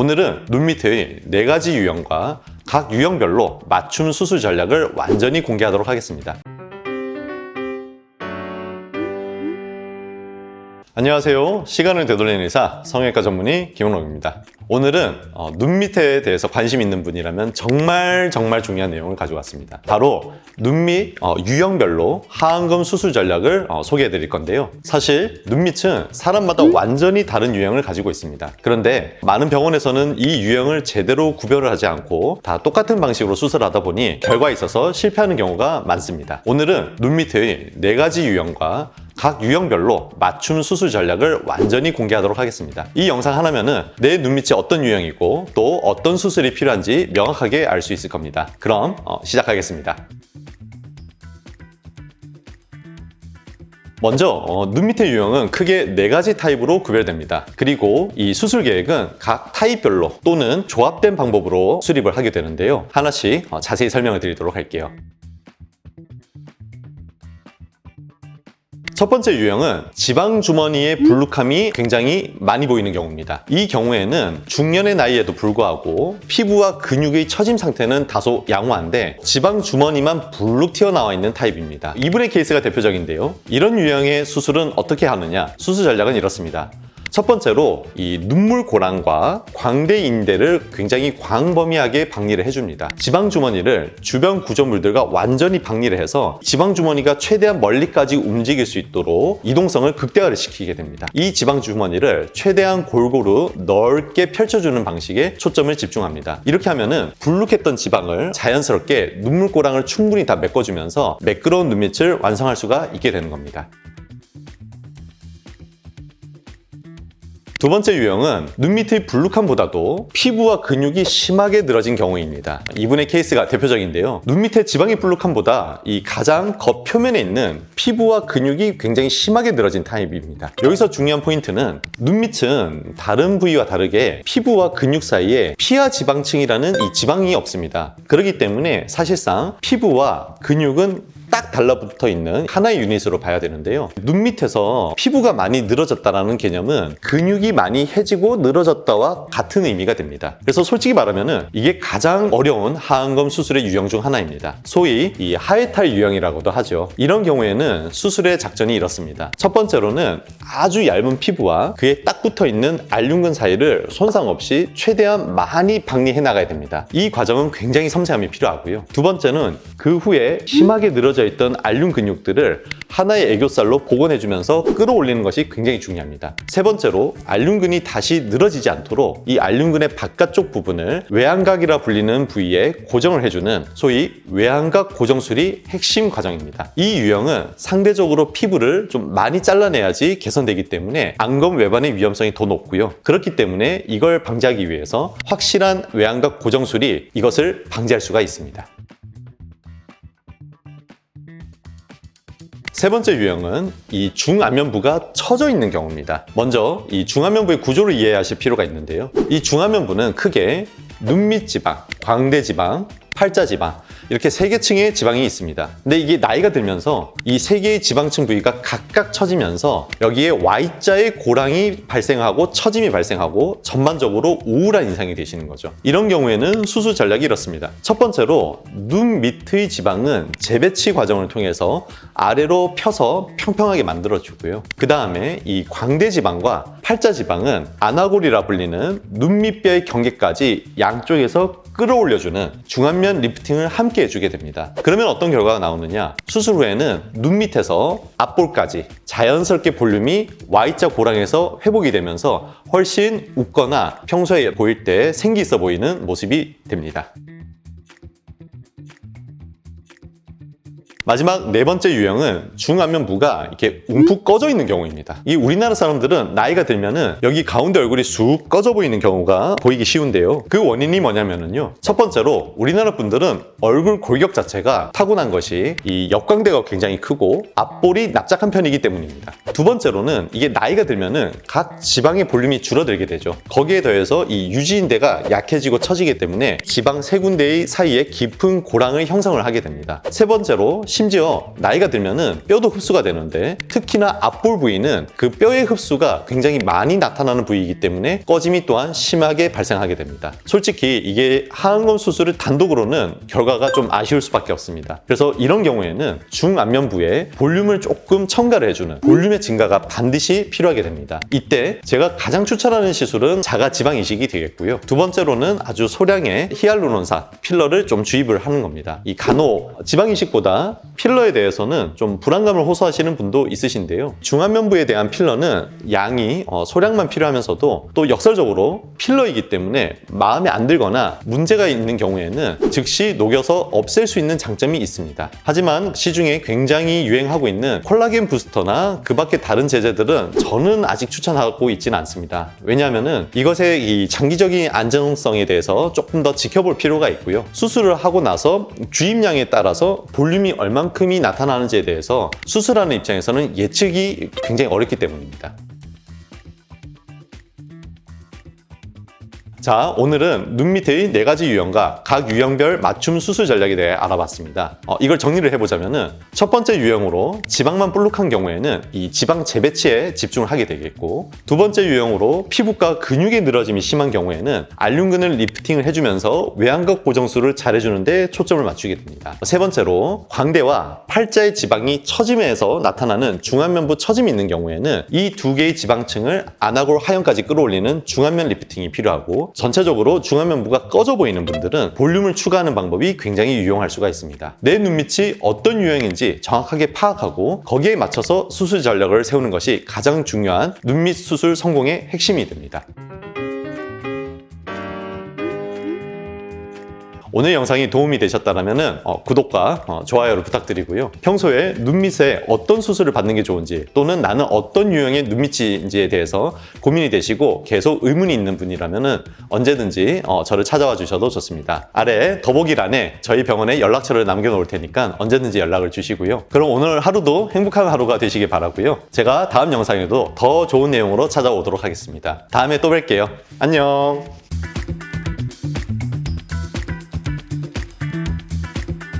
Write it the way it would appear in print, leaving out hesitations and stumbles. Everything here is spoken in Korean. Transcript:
오늘은 눈 밑의 4가지 유형과 각 유형별로 맞춤 수술 전략을 완전히 공개하도록 하겠습니다. 안녕하세요. 시간을 되돌리는 의사 성형외과 전문의 김원옥입니다. 오늘은 눈 밑에 대해서 관심 있는 분이라면 정말 중요한 내용을 가져왔습니다. 바로 눈 밑 유형별로 하안검 수술 전략을 소개해 드릴 건데요. 사실 눈 밑은 사람마다 완전히 다른 유형을 가지고 있습니다. 그런데 많은 병원에서는 이 유형을 제대로 구별을 하지 않고 다 똑같은 방식으로 수술하다 보니 결과에 있어서 실패하는 경우가 많습니다. 오늘은 눈 밑의 4가지 유형과 각 유형별로 맞춤 수술 전략을 완전히 공개하도록 하겠습니다. 이 영상 하나면은 내 눈밑이 어떤 유형이고 또 어떤 수술이 필요한지 명확하게 알 수 있을 겁니다. 그럼 시작하겠습니다. 먼저 눈 밑의 유형은 크게 4가지 타입으로 구별됩니다. 그리고 이 수술 계획은 각 타입별로 또는 조합된 방법으로 수립을 하게 되는데요. 하나씩 자세히 설명을 드리도록 할게요. 첫 번째 유형은 지방주머니의 불룩함이 굉장히 많이 보이는 경우입니다. 이 경우에는 중년의 나이에도 불구하고 피부와 근육의 처짐 상태는 다소 양호한데 지방주머니만 불룩 튀어나와 있는 타입입니다. 이분의 케이스가 대표적인데요. 이런 유형의 수술은 어떻게 하느냐? 수술 전략은 이렇습니다. 첫 번째로 이 눈물고랑과 광대인대를 굉장히 광범위하게 박리를 해줍니다. 지방주머니를 주변 구조물들과 완전히 박리를 해서 지방주머니가 최대한 멀리까지 움직일 수 있도록 이동성을 극대화를 시키게 됩니다. 이 지방주머니를 최대한 골고루 넓게 펼쳐주는 방식에 초점을 집중합니다. 이렇게 하면은 불룩했던 지방을 자연스럽게 눈물고랑을 충분히 다 메꿔주면서 매끄러운 눈밑을 완성할 수가 있게 되는 겁니다. 두 번째 유형은 눈 밑의 불룩함보다도 피부와 근육이 심하게 늘어진 경우입니다. 이분의 케이스가 대표적인데요. 눈 밑의 지방의 불룩함보다 이 가장 겉표면에 있는 피부와 근육이 굉장히 심하게 늘어진 타입입니다. 여기서 중요한 포인트는 눈 밑은 다른 부위와 다르게 피부와 근육 사이에 피하 지방층이라는 이 지방이 없습니다. 그렇기 때문에 사실상 피부와 근육은 딱 달라붙어 있는 하나의 유닛으로 봐야 되는데요. 눈 밑에서 피부가 많이 늘어졌다는 개념은 근육이 많이 해지고 늘어졌다와 같은 의미가 됩니다. 그래서 솔직히 말하면 이게 가장 어려운 하안검 수술의 유형 중 하나입니다. 소위 이 하회탈 유형이라고도 하죠. 이런 경우에는 수술의 작전이 이렇습니다. 첫 번째로는 아주 얇은 피부와 그에 딱 붙어 있는 알륜근 사이를 손상 없이 최대한 많이 박리해 나가야 됩니다. 이 과정은 굉장히 섬세함이 필요하고요. 두 번째는 그 후에 심하게 늘어져 있던 알륜 근육들을 하나의 애교살로 복원해주면서 끌어올리는 것이 굉장히 중요합니다. 세 번째로 알륜근이 다시 늘어지지 않도록 이 알륜근의 바깥쪽 부분을 외양각이라 불리는 부위에 고정을 해주는 소위 외양각 고정술이 핵심 과정입니다. 이 유형은 상대적으로 피부를 좀 많이 잘라내야지 개선되기 때문에 안검 외반의 위험성이 더 높고요. 그렇기 때문에 이걸 방지하기 위해서 확실한 외양각 고정술이 이것을 방지할 수가 있습니다. 세 번째 유형은 이 중안면부가 처져 있는 경우입니다. 먼저 이 중안면부의 구조를 이해하실 필요가 있는데요. 이 중안면부는 크게 눈밑 지방, 광대 지방, 팔자 지방 이렇게 3개층의 지방이 있습니다. 근데 이게 나이가 들면서 이 3개의 지방층 부위가 각각 처지면서 여기에 Y자의 고랑이 발생하고 처짐이 발생하고 전반적으로 우울한 인상이 되시는 거죠. 이런 경우에는 수술 전략이 이렇습니다. 첫 번째로 눈 밑의 지방은 재배치 과정을 통해서 아래로 펴서 평평하게 만들어주고요. 그 다음에 이 광대 지방과 팔자 지방은 아나골이라 불리는 눈 밑뼈의 경계까지 양쪽에서 끌어올려주는 중안면 리프팅을 함께 해주게 됩니다. 그러면 어떤 결과가 나오느냐? 수술 후에는 눈 밑에서 앞볼까지 자연스럽게 볼륨이 Y자 고랑에서 회복이 되면서 훨씬 웃거나 평소에 보일 때 생기 있어 보이는 모습이 됩니다. 마지막 4번째 유형은 중안면부가 이렇게 움푹 꺼져 있는 경우입니다. 이 우리나라 사람들은 나이가 들면은 여기 가운데 얼굴이 쑥 꺼져 보이는 경우가 보이기 쉬운데요. 그 원인이 뭐냐면은요. 첫 번째로 우리나라 분들은 얼굴 골격 자체가 타고난 것이 이 역광대가 굉장히 크고 앞볼이 납작한 편이기 때문입니다. 두 번째로는 이게 나이가 들면은 각 지방의 볼륨이 줄어들게 되죠. 거기에 더해서 이 유지인대가 약해지고 처지기 때문에 지방 3군데의 사이에 깊은 고랑을 형성을 하게 됩니다. 세 번째로 심지어 나이가 들면은 뼈도 흡수가 되는데 특히나 앞볼 부위는 그 뼈의 흡수가 굉장히 많이 나타나는 부위이기 때문에 꺼짐이 또한 심하게 발생하게 됩니다. 솔직히 이게 하안검 수술을 단독으로는 결과가 좀 아쉬울 수밖에 없습니다. 그래서 이런 경우에는 중안면부에 볼륨을 조금 첨가를 해주는 볼륨의 증가가 반드시 필요하게 됩니다. 이때 제가 가장 추천하는 시술은 자가 지방 이식이 되겠고요. 두 번째로는 아주 소량의 히알루론산 필러를 좀 주입을 하는 겁니다. 이 간혹 지방 이식보다 필러에 대해서는 좀 불안감을 호소하시는 분도 있으신데요. 중안면부에 대한 필러는 양이 소량만 필요하면서도 또 역설적으로 필러이기 때문에 마음에 안 들거나 문제가 있는 경우에는 즉시 녹여서 없앨 수 있는 장점이 있습니다. 하지만 시중에 굉장히 유행하고 있는 콜라겐 부스터나 그 밖에 다른 제재들은 저는 아직 추천하고 있지는 않습니다. 왜냐하면 이것의 이 장기적인 안정성에 대해서 조금 더 지켜볼 필요가 있고요. 수술을 하고 나서 주입량에 따라서 볼륨이 얼만큼이 나타나는지에 대해서 수술하는 입장에서는 예측이 굉장히 어렵기 때문입니다. 자, 오늘은 눈 밑의 4가지 유형과 각 유형별 맞춤 수술 전략에 대해 알아봤습니다. 이걸 정리를 해보자면은 첫 번째 유형으로 지방만 볼록한 경우에는 이 지방 재배치에 집중을 하게 되겠고, 두 번째 유형으로 피부과 근육의 늘어짐이 심한 경우에는 알륜근을 리프팅을 해주면서 외양각 고정술을 잘해주는데 초점을 맞추게 됩니다. 세 번째로 광대와 팔자의 지방이 처짐에서 나타나는 중안면부 처짐이 있는 경우에는 이 두 개의 지방층을 안아골 하형까지 끌어올리는 중안면 리프팅이 필요하고, 전체적으로 중안면부가 꺼져 보이는 분들은 볼륨을 추가하는 방법이 굉장히 유용할 수가 있습니다. 내 눈밑이 어떤 유형인지 정확하게 파악하고 거기에 맞춰서 수술 전략을 세우는 것이 가장 중요한 눈밑 수술 성공의 핵심이 됩니다. 오늘 영상이 도움이 되셨다면 구독과 좋아요를 부탁드리고요. 평소에 눈밑에 어떤 수술을 받는 게 좋은지, 또는 나는 어떤 유형의 눈밑인지에 대해서 고민이 되시고 계속 의문이 있는 분이라면 언제든지 저를 찾아와 주셔도 좋습니다. 아래 더보기란에 저희 병원의 연락처를 남겨놓을 테니까 언제든지 연락을 주시고요. 그럼 오늘 하루도 행복한 하루가 되시길 바라고요. 제가 다음 영상에도 더 좋은 내용으로 찾아오도록 하겠습니다. 다음에 또 뵐게요. 안녕.